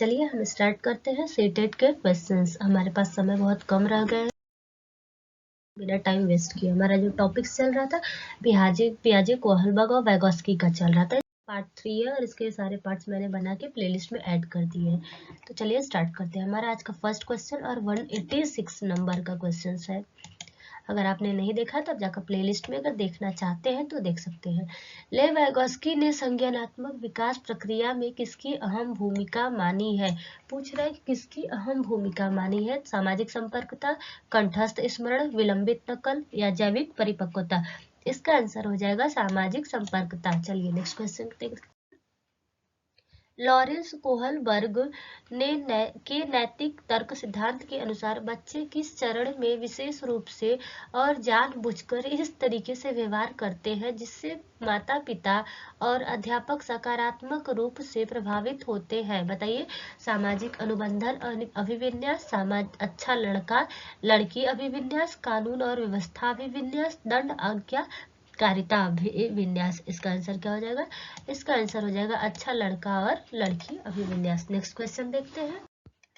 चलिए हम स्टार्ट करते हैं सीटेट के क्वेश्चंस। हमारे पास समय बहुत कम रह गए हैं, बिना टाइम वेस्ट किए। हमारा जो टॉपिक चल रहा था पियाजे कोहलबर्ग और वैगोस्की का चल रहा था। पार्ट 3 है और इसके सारे पार्ट्स मैंने बना के प्लेलिस्ट में ऐड कर दिए हैं। तो चलिए स्टार्ट करते हैं। हमारा आज का फर्स्ट क्वेश्चन और 186 नंबर का क्वेश्चन है। अगर आपने नहीं देखा तो आप जाकर प्लेलिस्ट में अगर देखना चाहते हैं तो देख सकते हैं। ले वैगोस्की ने संज्ञानात्मक विकास प्रक्रिया में किसकी अहम भूमिका मानी है? पूछ रहा है कि किसकी अहम भूमिका मानी है? सामाजिक संपर्कता, कंठस्थ स्मरण, विलंबित नकल या जैविक परिपक्वता? इसका आंसर हो जाएगा सामाजिक संपर्कता। चलिए नेक्स्ट क्वेश्चन देखते हैं। लॉरेंस कोहलबर्ग के नैतिक तर्क सिद्धांत के अनुसार बच्चे किस चरण में विशेष रूप से और जानबूझकर इस तरीके से व्यवहार करते हैं जिससे माता पिता और अध्यापक सकारात्मक रूप से प्रभावित होते हैं? बताइए। सामाजिक अनुबंधन अभिविन्यास, अच्छा लड़का लड़की अभिविन्यास, कानून और व्यवस्था अभिविन्यास, दंड आज्ञा कारिता अभिविन्यास। इसका आंसर क्या हो जाएगा? इसका आंसर हो जाएगा अच्छा लड़का और लड़की अभिविन्यास। नेक्स्ट क्वेश्चन देखते हैं।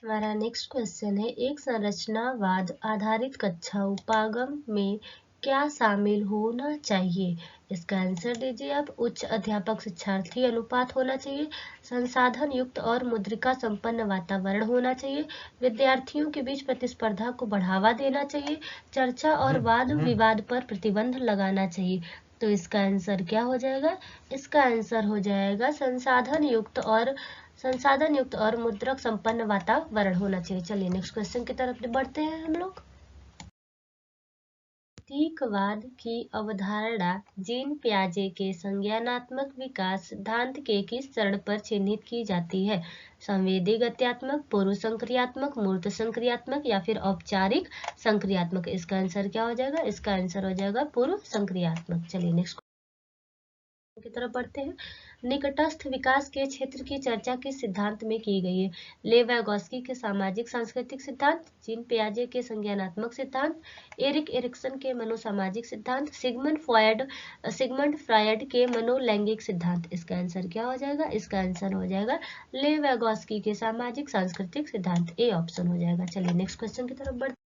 हमारा नेक्स्ट क्वेश्चन है, एक संरचनावाद आधारित कक्षा उपागम में क्या शामिल होना चाहिए? इसका आंसर दीजिए आप। उच्च अध्यापक शिक्षार्थी अनुपात होना चाहिए, संसाधन युक्त और मुद्रिका संपन्न वातावरण होना चाहिए, विद्यार्थियों के बीच प्रतिस्पर्धा को बढ़ावा देना चाहिए, चर्चा और वाद विवाद पर प्रतिबंध लगाना चाहिए। तो इसका आंसर क्या हो जाएगा? इसका आंसर हो जाएगा संसाधन युक्त और मुद्रक संपन्न वातावरण होना चाहिए। चलिए नेक्स्ट क्वेश्चन की तरफ बढ़ते हैं हम लोग। प्रतीकवाद की अवधारणा जीन पियाजे के संज्ञानात्मक विकास सिद्धांत के किस चरण पर चिह्नित की जाती है? संवेदी गत्यात्मक, पूर्व संक्रियात्मक, मूर्त संक्रियात्मक या फिर औपचारिक संक्रियात्मक? इसका आंसर क्या हो जाएगा? इसका आंसर हो जाएगा पूर्व संक्रियात्मक। चलिए नेक्स्ट की तरफ बढ़ते हैं। निकटस्थ विकास के क्षेत्र की चर्चा किस सिद्धांत में की गई है? ले वैगोस्की के सामाजिक सांस्कृतिक सिद्धांत, जीन पियाजे के संज्ञानात्मक सिद्धांत, एरिक एरिक्सन के मनोसामाजिक सिद्धांत, सिगमंड फ्रायड के मनोलैंगिक सिद्धांत? इसका आंसर क्या हो जाएगा? इसका आंसर हो जाएगा ले वैगोस्की के सामाजिक सांस्कृतिक सिद्धांत, ए ऑप्शन हो जाएगा। चलिए नेक्स्ट क्वेश्चन की तरफ बढ़ते हैं।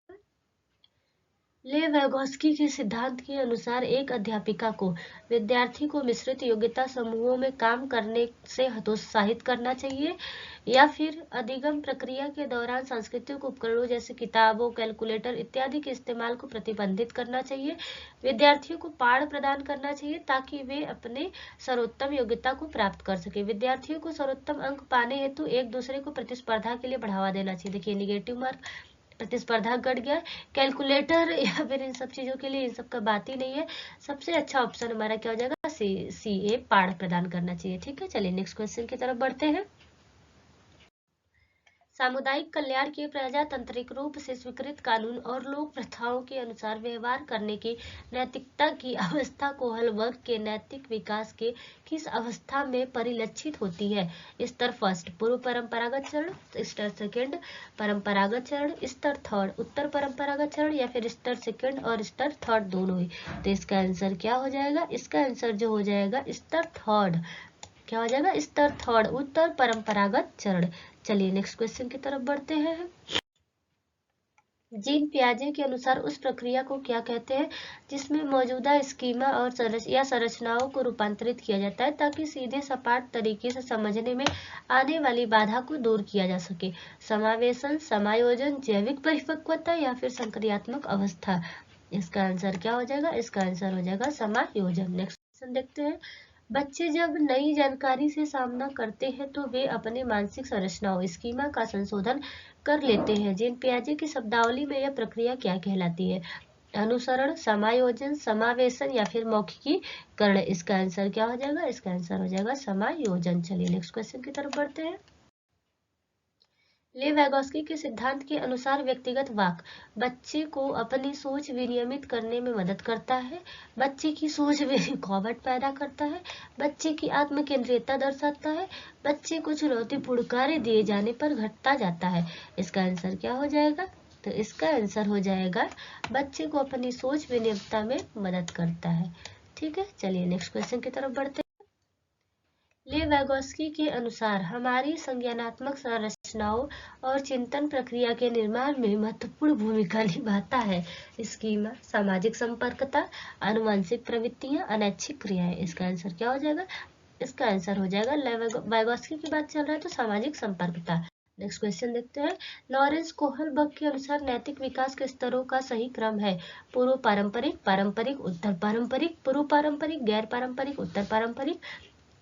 ले वैगोस्की के सिद्धांत के अनुसार एक अध्यापिका को विद्यार्थी को मिश्रित योग्यता समूहों में काम करने से हतोत्साहित करना चाहिए या फिर अधिगम प्रक्रिया के दौरान सांस्कृतिक उपकरणों जैसे किताबों, कैलकुलेटर इत्यादि के इस्तेमाल को प्रतिबंधित करना चाहिए। विद्यार्थियों को पाठ प्रदान करना चाहिए ताकि वे अपने सर्वोत्तम योग्यता को प्राप्त कर सके। विद्यार्थियों को सर्वोत्तम अंक पाने हेतु एक दूसरे को प्रतिस्पर्धा के लिए बढ़ावा देना चाहिए। देखिए निगेटिव मार्क, प्रतिस्पर्धा घट गया, कैलकुलेटर या फिर इन सब चीजों के लिए इन सब का बात ही नहीं है। सबसे अच्छा ऑप्शन हमारा क्या हो जाएगा? सी ए पाठ प्रदान करना चाहिए। ठीक है, चलिए नेक्स्ट क्वेश्चन की तरफ बढ़ते हैं। सामुदायिक कल्याण के प्रजातांत्रिक रूप से स्वीकृत कानून और लोक प्रथाओं के अनुसार व्यवहार करने की नैतिकता की अवस्था कोहलबर्ग के नैतिक विकास के किस अवस्था में परिलक्षित होती है? स्तर फर्स्ट पूर्व परंपरागत चरण, स्तर सेकेंड परंपरागत चरण, स्तर थर्ड उत्तर परंपरागत चरण या फिर स्तर सेकेंड और स्तर थर्ड दोनों ही? तो इसका आंसर क्या हो जाएगा? इसका आंसर जो हो जाएगा स्तर थर्ड। क्या हो जाएगा? स्तर थर्ड उत्तर परंपरागत चरण। चलिए नेक्स्ट क्वेश्चन की तरफ बढ़ते हैं। जीन पियाजे के अनुसार उस प्रक्रिया को क्या कहते हैं जिसमें मौजूदा स्कीमा और संरचनाओं को रूपांतरित किया जाता है ताकि सीधे सपाट तरीके से समझने में आने वाली बाधा को दूर किया जा सके? समावेशन, समायोजन, जैविक परिपक्वता या फिर संक्रियात्मक अवस्था? इसका आंसर क्या हो जाएगा? इसका आंसर हो जाएगा समायोजन। नेक्स्ट क्वेश्चन देखते हैं। बच्चे जब नई जानकारी से सामना करते हैं तो वे अपने मानसिक संरचनाओं स्कीमा का संशोधन कर लेते हैं। जीन पियाजे की शब्दावली में यह प्रक्रिया क्या कहलाती है? अनुसरण, समायोजन, समावेशन या फिर मौखिकीकरण? इसका आंसर क्या हो जाएगा? इसका आंसर हो जाएगा समायोजन। चलिए नेक्स्ट क्वेश्चन की तरफ बढ़ते हैं। ले वैगोस्की के सिद्धांत के अनुसार व्यक्तिगत वाक बच्चे को अपनी सोच विनियमित करने में मदद करता है, बच्चे की सोच में रुकावट पैदा करता है, बच्चे की आत्म केंद्रियता दर्शाता है, बच्चे को चुनौतीपूर्ण कार्य दिए जाने पर घटता जाता है। इसका आंसर क्या हो जाएगा? तो इसका आंसर हो जाएगा बच्चे को अपनी सोच विनियमितता में मदद करता है। ठीक है, चलिए नेक्स्ट क्वेश्चन की तरफ बढ़ते हैं। ले वैगोस्की के अनुसार हमारी संज्ञानात्मक संरचनाओं और चिंतन प्रक्रिया के निर्माण में महत्वपूर्ण भूमिका निभाता है स्कीमा, सामाजिक संपर्कता, आनुवंशिक प्रवृत्तियां, अनैच्छिक क्रियाएं। इसका आंसर क्या हो जाएगा? इसका आंसर हो जाएगा, वैगोस्की की बात चल रहा है तो सामाजिक संपर्कता। नेक्स्ट क्वेश्चन देखते हैं। लॉरेंस कोहलबर्ग के अनुसार नैतिक विकास के स्तरों का सही क्रम है पूर्व पारंपरिक, पारंपरिक, उत्तर पारंपरिक, पूर्व पारंपरिक, गैर पारंपरिक, उत्तर पारंपरिक,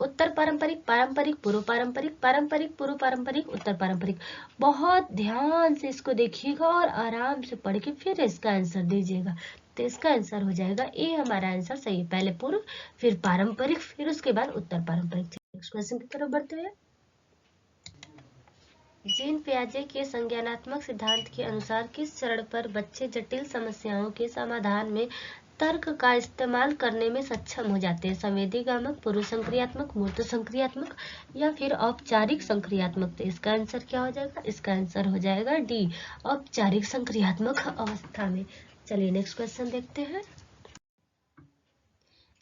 उत्तर पारंपरिक, पारंपरिक, पूर्व पारंपरिक, पारंपरिक, पूर्व पारंपरिक, उत्तर पारंपरिक। बहुत ध्यान से इसको देखिएगा और आराम से पढ़ के फिर इसका आंसर दीजिएगा। तो इसका आंसर हो जाएगा ए, हमारा आंसर सही है। पहले पूर्व, फिर पारंपरिक, फिर उसके बाद उत्तर पारंपरिक। नेक्स्ट क्वेश्चन की तरफ बढ़ते हैं। जीन पियाजे के संज्ञानात्मक सिद्धांत के अनुसार किस चरण पर बच्चे जटिल समस्याओं के समाधान में तर्क का इस्तेमाल करने में सक्षम हो जाते हैं? संवेदीगामक, पूर्व संक्रियात्मक, मूर्त संक्रियात्मक या फिर औपचारिक संक्रियात्मक। तो इसका आंसर क्या हो जाएगा? इसका आंसर हो जाएगा डी, औपचारिक संक्रियात्मक अवस्था में। चलिए नेक्स्ट क्वेश्चन देखते हैं।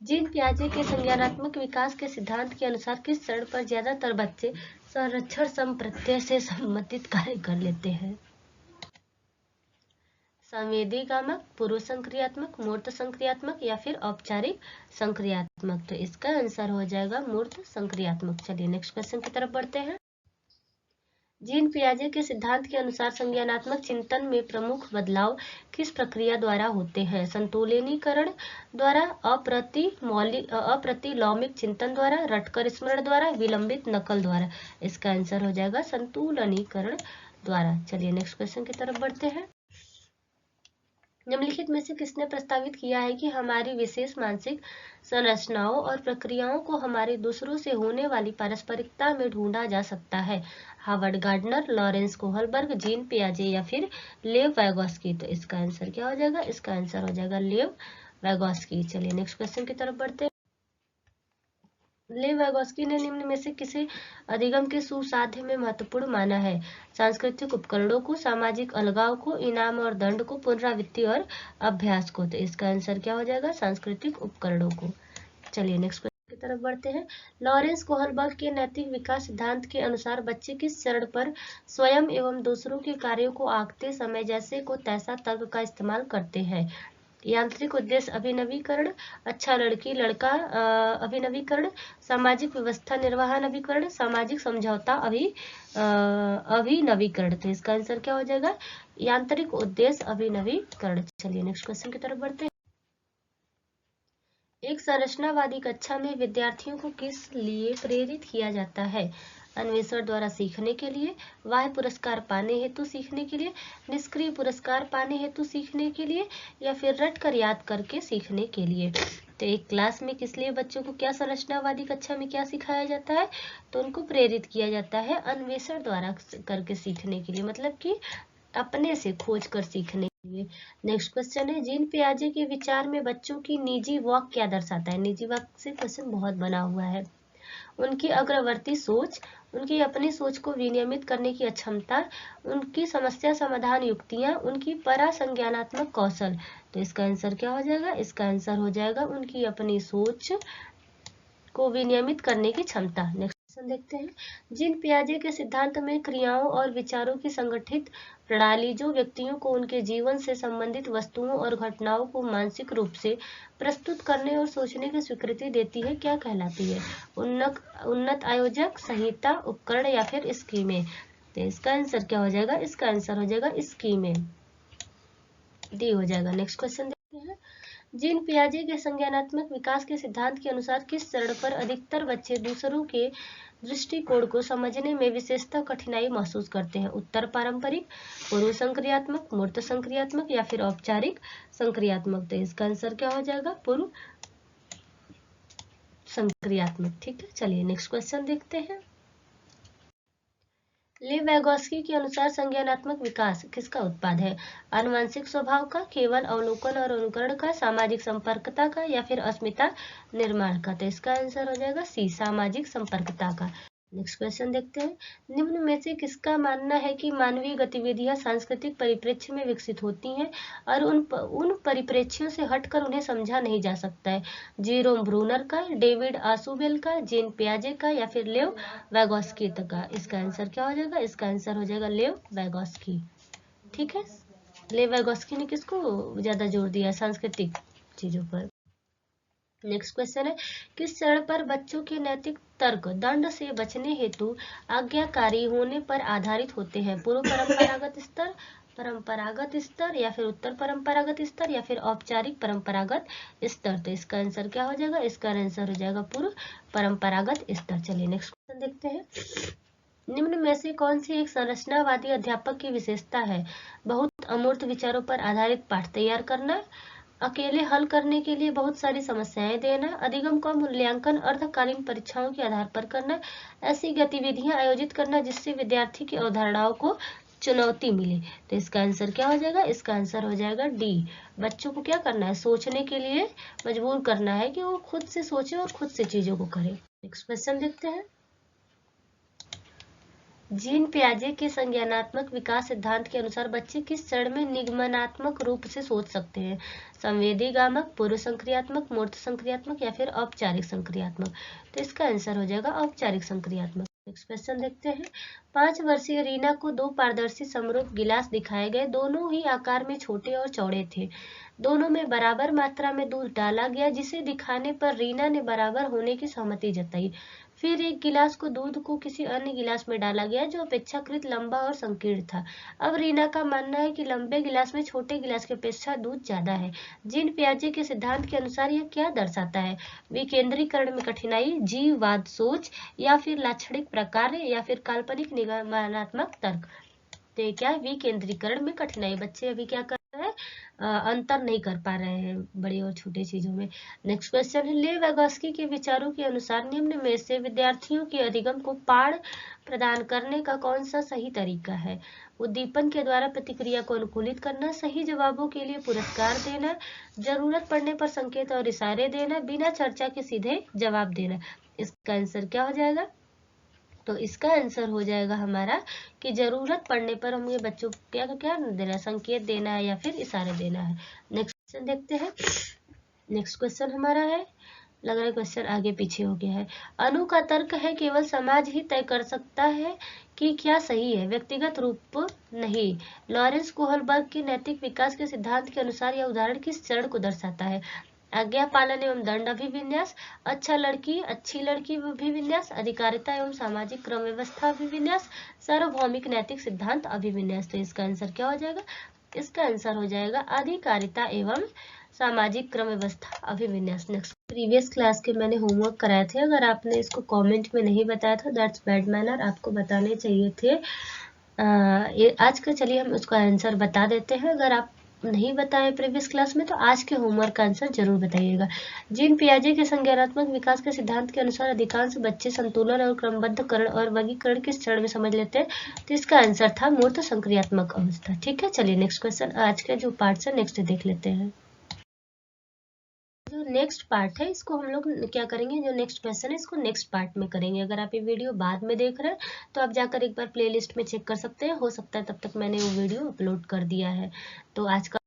जीन पियाजे के संज्ञानात्मक विकास के सिद्धांत के अनुसार किस चरण पर ज्यादातर बच्चे संरक्षण संप्रत्यय से संबंधित कार्य कर लेते हैं? संवेदीगामक, पूर्व संक्रियात्मक, मूर्त संक्रियात्मक या फिर औपचारिक संक्रियात्मक। तो इसका आंसर हो जाएगा मूर्त संक्रियात्मक। चलिए नेक्स्ट क्वेश्चन की तरफ बढ़ते हैं। जीन पियाजे के सिद्धांत के अनुसार संज्ञानात्मक चिंतन में प्रमुख बदलाव किस प्रक्रिया द्वारा होते हैं? संतुलिनीकरण द्वारा, अप्रतिलोमिक चिंतन द्वारा, रटकर स्मरण द्वारा, विलंबित नकल द्वारा। इसका आंसर हो जाएगा संतुलिनीकरण द्वारा। चलिए नेक्स्ट क्वेश्चन की तरफ बढ़ते हैं। निम्नलिखित में से किसने प्रस्तावित किया है कि हमारी विशेष मानसिक संरचनाओं और प्रक्रियाओं को हमारे दूसरों से होने वाली पारस्परिकता में ढूंढा जा सकता है? Harvard Gardner, Lawrence Kohlberg, Jean पियाजे या फिर लेव वैगोस्की। तो इसका आंसर क्या हो जाएगा? इसका आंसर हो जाएगा लेव वैगोस्की। चलिए नेक्स्ट क्वेश्चन की तरफ बढ़ते हैं। लेव वैगोस्की ने निम्न में से किसे अधिगम के सुसाध्य में महत्वपूर्ण माना है? सांस्कृतिक उपकरणों को, सामाजिक अलगाव को, इनाम और दंड को, पुनरावृत्ति और अभ्यास को। तो इसका आंसर क्या हो जाएगा? सांस्कृतिक उपकरणों को। चलिए नेक्स्ट क्वेश्चन की तरफ बढ़ते हैं। लॉरेंस कोहलबर्ग के नैतिक विकास सिद्धांत के अनुसार बच्चे किस चरण पर स्वयं एवं दूसरों के कार्यों को आंकते समय जैसे को तैसा तर्क का इस्तेमाल करते हैं? यांत्रिक उद्देश्य अभिनवीकरण, अच्छा लड़की लड़का अभिनवीकरण, सामाजिक व्यवस्था निर्वहन अभिकरण, सामाजिक समझौता अभिनवीकरण। तो इसका आंसर क्या हो जाएगा? यांत्रिक उद्देश्य अभिनवीकरण। चलिए नेक्स्ट क्वेश्चन की तरफ बढ़ते हैं। एक संरचनावादी कक्षा में विद्यार्थियों को किस लिए प्रेरित किया जाता है? अन्वेषण द्वारा सीखने के लिए, बाह्य पुरस्कार पाने हेतु सीखने के लिए, निष्क्रिय पुरस्कार पाने हेतु सीखने के लिए या फिर रट कर याद करके सीखने के लिए। तो एक क्लास में किस लिए बच्चों को क्या संरचनावादी कक्षा में क्या सिखाया जाता है? तो उनको प्रेरित किया जाता है अन्वेषण द्वारा करके सीखने के लिए, मतलब कि अपने से खोज कर सीखने के लिए। नेक्स्ट क्वेश्चन है, जीन पियाजे के विचार में बच्चों की निजी वाक क्या दर्शाता है? निजी वाक से क्वेश्चन बहुत बना हुआ है। उनकी अग्रवर्ती सोच, उनकी अपनी सोच को विनियमित करने की अक्षमता, उनकी समस्या समाधान युक्तियां, उनकी परासंज्ञानात्मक कौशल। तो इसका आंसर क्या हो जाएगा? इसका आंसर हो जाएगा उनकी अपनी सोच को विनियमित करने की क्षमता। नेक्स्ट क्वेश्चन देखते हैं। जीन पियाजे के सिद्धांत में क्रियाओं और विचारों की संगठित प्रणाली जो व्यक्तियों को उनके जीवन से संबंधित वस्तुओं और घटनाओं को मानसिक रूप से प्रस्तुत करने और सोचने की स्वीकृति देती है, क्या कहलाती है? उन्नत आयोजक, संहिता, उपकरण या फिर स्कीमें। तो इसका आंसर क्या हो जाएगा? इसका आंसर हो जाएगा स्कीमें, डी हो जाएगा। नेक्स्ट क्वेश्चन देखते हैं। जीन पियाजे के संज्ञानात्मक विकास के सिद्धांत के अनुसार किस चरण पर अधिकतर बच्चे दूसरों के दृष्टिकोण को समझने में विशेषतः कठिनाई महसूस करते हैं? उत्तर पारंपरिक, पूर्व संक्रियात्मक, मूर्त संक्रियात्मक या फिर औपचारिक संक्रियात्मक। तो इसका आंसर क्या हो जाएगा? पूर्व संक्रियात्मक। ठीक है, चलिए नेक्स्ट क्वेश्चन देखते हैं। लेव वैगोस्की के अनुसार संज्ञानात्मक विकास किसका उत्पाद है? आनुवंशिक स्वभाव का, केवल अवलोकन और अनुकरण का, सामाजिक संपर्कता का या फिर अस्मिता निर्माण का। तो इसका आंसर हो जाएगा सी, सामाजिक संपर्कता का। नेक्स्ट क्वेश्चन देखते हैं, निम्न में से किसका मानना है कि मानवीय गतिविधियां सांस्कृतिक परिप्रेक्ष्य में विकसित होती हैं और उन परिप्रेक्ष्यों से हटकर उन्हें समझा नहीं जा सकता है? जेरोम ब्रूनर का, डेविड आशुबेल का, जीन पियाजे का या फिर लेव वैगोस्की का? इसका आंसर क्या हो जाएगा? इसका आंसर हो जाएगा लेव वैगोस्की। ठीक है, लेव वैगोस्की ने किसको ज्यादा जोर दिया? सांस्कृतिक चीजों पर। नेक्स्ट क्वेश्चन है, किस चरण पर बच्चों के नैतिक तर्क दंड से बचने हेतु आज्ञाकारी होने पर आधारित होते हैं? पूर्व परंपरागत स्तर, परंपरागत स्तर या फिर उत्तर परंपरागत स्तर या फिर औपचारिक परंपरागत स्तर? तो इसका आंसर क्या हो जाएगा? इसका आंसर हो जाएगा पूर्व परंपरागत स्तर। चलिए नेक्स्ट क्वेश्चन देखते हैं, निम्न में से कौन सी एक संरचनावादी अध्यापक की विशेषता है? बहुत अमूर्त विचारों पर आधारित पाठ तैयार करना, अकेले हल करने के लिए बहुत सारी समस्याएं देना, अधिगम का मूल्यांकन अर्धकालीन परीक्षाओं के आधार पर करना, ऐसी गतिविधियां आयोजित करना जिससे विद्यार्थी की अवधारणाओं को चुनौती मिले। तो इसका आंसर क्या हो जाएगा? इसका आंसर हो जाएगा डी। बच्चों को क्या करना है? सोचने के लिए मजबूर करना है कि वो खुद से सोचे और खुद से चीजों को करे। नेक्स्ट क्वेश्चन देखते हैं, जीन पियाजे के संज्ञानात्मक विकास सिद्धांत के अनुसार बच्चे किस चरण में निगमनात्मक रूप से सोच सकते हैं? संवेदीगामक, पूर्व संक्रियात्मक, मूर्त संक्रियात्मक या फिर औपचारिक संक्रियात्मक? तो इसका आंसर हो जाएगा औपचारिक संक्रियात्मक। नेक्स्ट क्वेश्चन देखते हैं, 5 वर्षीय रीना को 2 पारदर्शी समरूप गिलास दिखाए गए, दोनों ही आकार में छोटे और चौड़े थे, दोनों में बराबर मात्रा में दूध डाला गया, जिसे दिखाने पर रीना ने बराबर होने की सहमति जताई। फिर एक गिलास को दूध को किसी अन्य गिलास में डाला गया जो अपेक्षाकृत लंबा और संकीर्ण था। अब रीना का मानना है कि लंबे गिलास में छोटे गिलास की अपेक्षा दूध ज्यादा है। जीन पियाजे के सिद्धांत के अनुसार यह क्या दर्शाता है? विकेंद्रीकरण में कठिनाई, जीववाद सोच या फिर लाक्षणिक प्रकार या फिर काल्पनिक निगमनात्मक तर्क? तो क्या है? विकेंद्रीकरण में कठिनाई। बच्चे अभी क्या कर रहे हैं? अंतर नहीं कर पा रहे हैं बड़ी और छोटी चीजों में। नेक्स्ट क्वेश्चन है, ले वैगोस्की के विचारों के अनुसार निम्न में से विद्यार्थियों के अधिगम को पाठ प्रदान करने का कौन सा सही तरीका है? उद्दीपन के द्वारा प्रतिक्रिया को अनुकूलित करना, सही जवाबों के लिए पुरस्कार देना, जरूरत पड़ने पर संकेत और इशारे देना, बिना चर्चा के सीधे जवाब देना? इसका आंसर क्या हो जाएगा? तो इसका आंसर हो जाएगा हमारा कि जरूरत पड़ने पर हमें बच्चों को क्या क्या देना है? संकेत देना है या फिर इशारे देना है। नेक्स्ट क्वेश्चन देखते हैं, नेक्स्ट क्वेश्चन हमारा है, लग रहा है क्वेश्चन आगे पीछे हो गया है। अनु का तर्क है केवल समाज ही तय कर सकता है कि क्या सही है, व्यक्तिगत रूप नहीं। लॉरेंस कोहलबर्ग के नैतिक विकास के सिद्धांत के अनुसार यह उदाहरण किस चरण को दर्शाता है? आज्ञा पालन एवं दंड अभिविन्यास, अच्छा लड़की अच्छी लड़की अभिविन्यास, अधिकारिता एवं सामाजिक क्रम व्यवस्था अभिविन्यास, सार्वभौमिक नैतिक सिद्धांत अभिविन्यास? तो इसका आंसर क्या हो जाएगा? इसका आंसर हो जाएगा अधिकारिता एवं सामाजिक क्रम व्यवस्था अभिविन्यास। नेक्स्ट, प्रीवियस क्लास के मैंने होमवर्क कराए थे, अगर आपने इसको कमेंट में नहीं बताया था दैट्स बैड मैनर, आपको बताने चाहिए थे। आज का चलिए हम उसका आंसर बता देते हैं। अगर आप नहीं बताए प्रीवियस क्लास में तो आज के होमवर्क का आंसर जरूर बताइएगा। जीन पियाजे के संज्ञानात्मक विकास के सिद्धांत के अनुसार अधिकांश बच्चे संतुलन और क्रमबद्धकरण और वर्गीकरण किस चरण में समझ लेते हैं? तो इसका आंसर था मूर्त संक्रियात्मक अवस्था। ठीक है, चलिए नेक्स्ट क्वेश्चन, आज के जो पार्ट है नेक्स्ट देख लेते हैं। जो नेक्स्ट पार्ट है इसको हम लोग क्या करेंगे, जो नेक्स्ट क्वेश्चन है इसको नेक्स्ट पार्ट में करेंगे। अगर आप ये वीडियो बाद में देख रहे हैं तो आप जाकर एक बार प्लेलिस्ट में चेक कर सकते हैं, हो सकता है तब तक मैंने वो वीडियो अपलोड कर दिया है। तो आज का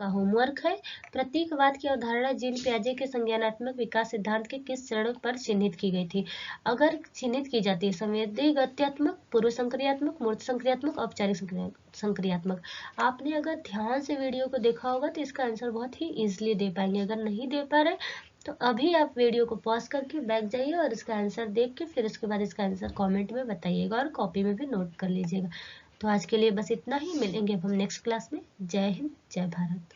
होमवर्क है, प्रतीकवाद की अवधारणा जीन पियाजे के संज्ञानात्मक विकास सिद्धांत के किस चरण पर चिन्हित की गई थी? अगर चिन्हित की जाती है संवेदी गत्यात्मक, पूर्व संक्रियात्मक, मूर्त संक्रियात्मक, औपचारिक संक्रियात्मक। आपने अगर ध्यान से वीडियो को देखा होगा तो इसका आंसर बहुत ही इजीली दे पाएंगे। अगर नहीं दे पा रहे तो अभी आप वीडियो को पॉज करके बैक जाइए और इसका आंसर देख के फिर उसके बाद इसका आंसर कमेंट में बताइएगा और कॉपी में भी नोट कर लीजिएगा। तो आज के लिए बस इतना ही, मिलेंगे अब हम नेक्स्ट क्लास में। जय हिंद, जय भारत।